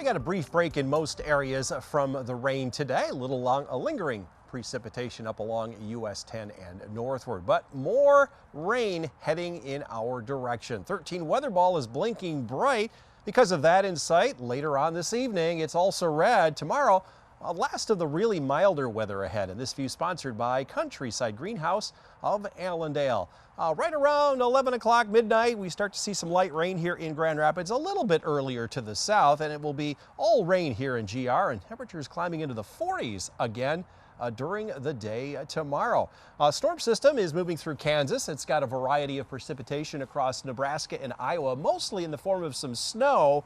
We got a brief break in most areas from the rain today. A lingering precipitation up along US 10 and northward, but more rain heading in our direction. 13 weather ball is blinking bright because of that in sight. Later on this evening, it's also red. Tomorrow, last of the really milder weather ahead, and this view sponsored by Countryside Greenhouse of Allendale. Right around 11 o'clock midnight, we start to see some light rain here in Grand Rapids, a little bit earlier to the south, and it will be all rain here in GR, and temperatures climbing into the 40s again during the day tomorrow. Storm system is moving through Kansas. It's got a variety of precipitation across Nebraska and Iowa, mostly in the form of some snow.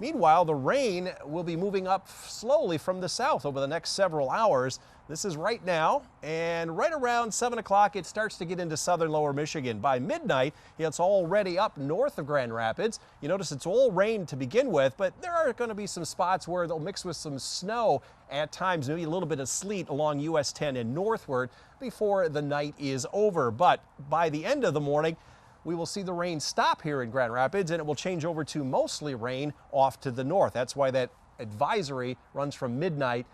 Meanwhile, the rain will be moving up slowly from the south over the next several hours. This is right now, and right around 7 o'clock, it starts to get into southern lower Michigan. By midnight, it's already up north of Grand Rapids. You notice it's all rain to begin with, but there are going to be some spots where they'll mix with some snow at times, maybe a little bit of sleet along US 10 and northward before the night is over. But by the end of the morning, we will see the rain stop here in Grand Rapids, and it will change over to mostly rain off to the north. That's why that advisory runs from midnight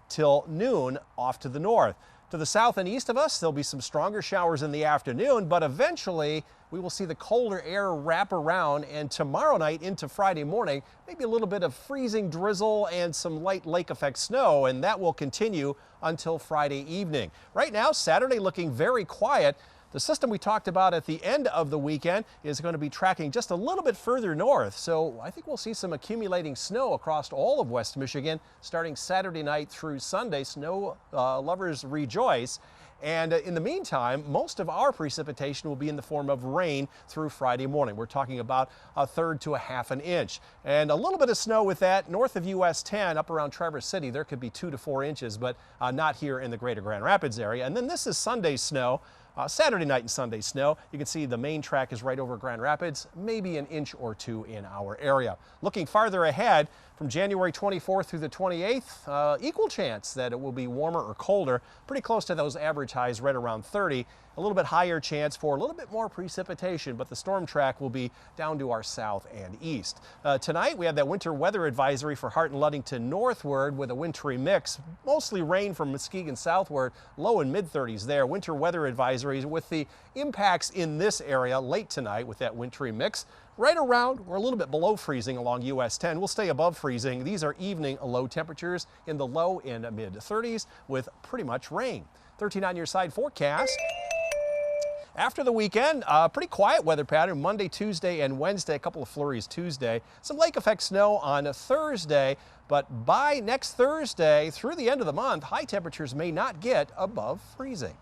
till noon off to the north. To the south and east of us, there'll be some stronger showers in the afternoon, but eventually we will see the colder air wrap around, and tomorrow night into Friday morning, maybe a little bit of freezing drizzle and some light lake effect snow, and that will continue until Friday evening. Right now, Saturday looking very quiet. The system we talked about at the end of the weekend is going to be tracking just a little bit further north, so I think we'll see some accumulating snow across all of West Michigan starting Saturday night through Sunday. Snow lovers rejoice. And in the meantime, most of our precipitation will be in the form of rain through Friday morning. We're talking about a third to a half an inch. And a little bit of snow with that north of US 10 up around Traverse City. There could be 2 to 4 inches, but not here in the greater Grand Rapids area. And then this is Sunday snow. Saturday night and Sunday snow. You can see the main track is right over Grand Rapids, maybe an inch or 2 in our area. Looking farther ahead, from January 24th through the 28th, equal chance that it will be warmer or colder, pretty close to those average highs right around 30. A little bit higher chance for a little bit more precipitation, but the storm track will be down to our south and east. Tonight we have that winter weather advisory for Hart and Ludington northward with a wintry mix, mostly rain from Muskegon southward, low and mid 30s there. Winter weather advisories with the impacts in this area late tonight with that wintry mix. Right around or a little bit below freezing along US 10. We'll stay above freezing. These are evening low temperatures in the low and mid 30s with pretty much rain. 13 on your side forecast. After the weekend, pretty quiet weather pattern Monday, Tuesday, and Wednesday. A couple of flurries Tuesday. Some lake effect snow on Thursday, but by next Thursday through the end of the month, high temperatures may not get above freezing.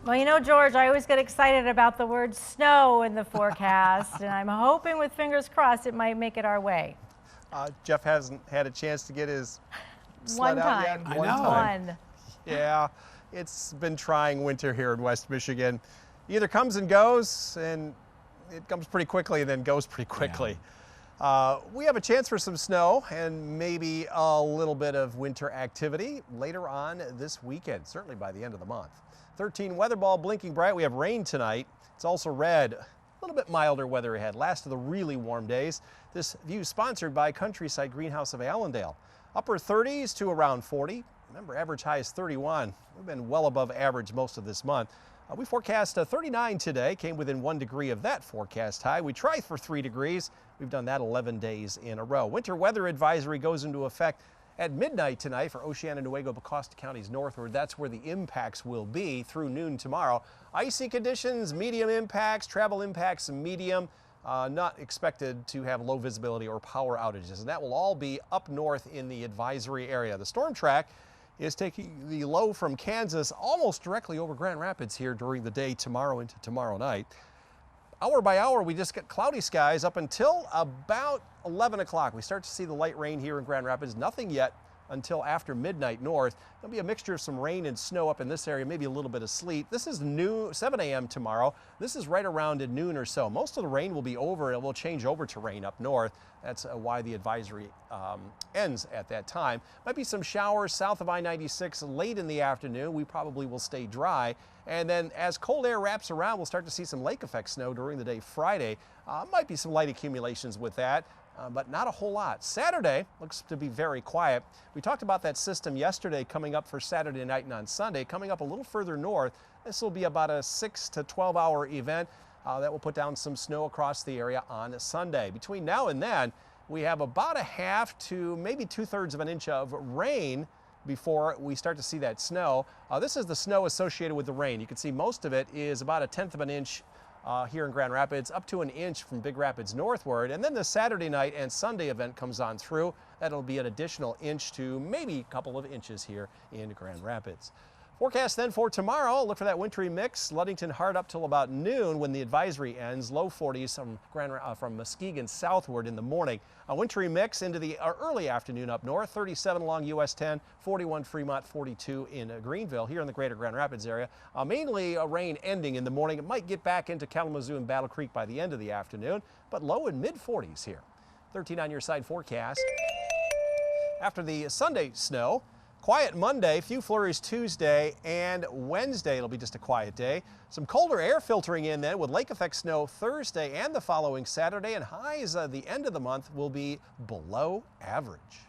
Well, you know, George, I always get excited about the word snow in the forecast, and I'm hoping with fingers crossed it might make it our way. Jeff hasn't had a chance to get his sled out yet. One time. Yeah, it's been trying winter here in West Michigan. Either comes and goes, and it comes pretty quickly and then goes pretty quickly. Yeah. We have a chance for some snow and maybe a little bit of winter activity later on this weekend, certainly by the end of the month. 13 weather ball blinking bright. We have rain tonight. It's also red. A little bit milder weather ahead. Last of the really warm days. This view sponsored by Countryside Greenhouse of Allendale. Upper 30s to around 40. Remember, average high is 31. We've been well above average most of this month. We forecast 39 today. Came within 1 degree of that forecast high. We try for 3 degrees. We've done that 11 days in a row. Winter weather advisory goes into effect at midnight tonight for Oceana, Newaygo, Bethesda counties northward. That's where the impacts will be through noon tomorrow. Icy conditions, medium impacts, travel impacts, medium. Not expected to have low visibility or power outages, and that will all be up north in the advisory area. The storm track is taking the low from Kansas almost directly over Grand Rapids here during the day tomorrow into tomorrow night. Hour by hour, we just get cloudy skies up until about 11 o'clock. We start to see the light rain here in Grand Rapids. Nothing yet until after midnight north. There'll be a mixture of some rain and snow up in this area, maybe a little bit of sleet. This is 7 a.m. tomorrow. This is right around at noon or so. Most of the rain will be over. It will change over to rain up north. That's why the advisory ends at that time. Might be some showers south of I-96 late in the afternoon. We probably will stay dry. And then as cold air wraps around, we'll start to see some lake effect snow during the day Friday. Might be some light accumulations with that. But not a whole lot. Saturday looks to be very quiet. We talked about that system yesterday coming up for Saturday night and on Sunday, coming up a little further north. This will be about a 6 to 12 hour event that will put down some snow across the area on Sunday. Between now and then, we have about a half to maybe 2/3 of an inch of rain before we start to see that snow. This is the snow associated with the rain. You can see most of it is about a 1/10 of an inch here in Grand Rapids, up to an inch from Big Rapids northward. And then the Saturday night and Sunday event comes on through. That'll be an additional inch to maybe a couple of inches here in Grand Rapids. Forecast then for tomorrow, look for that wintry mix. Ludington hard up till about noon when the advisory ends. Low 40s from Muskegon southward in the morning. A wintry mix into the early afternoon up north. 37 along US 10, 41 Fremont, 42 in Greenville here in the greater Grand Rapids area. Mainly a rain ending in the morning. It might get back into Kalamazoo and Battle Creek by the end of the afternoon, but low and mid 40s here. 13 on your side forecast. After the Sunday snow, quiet Monday, few flurries Tuesday, and Wednesday it'll be just a quiet day. Some colder air filtering in then with lake effect snow Thursday and the following Saturday, and highs the end of the month will be below average.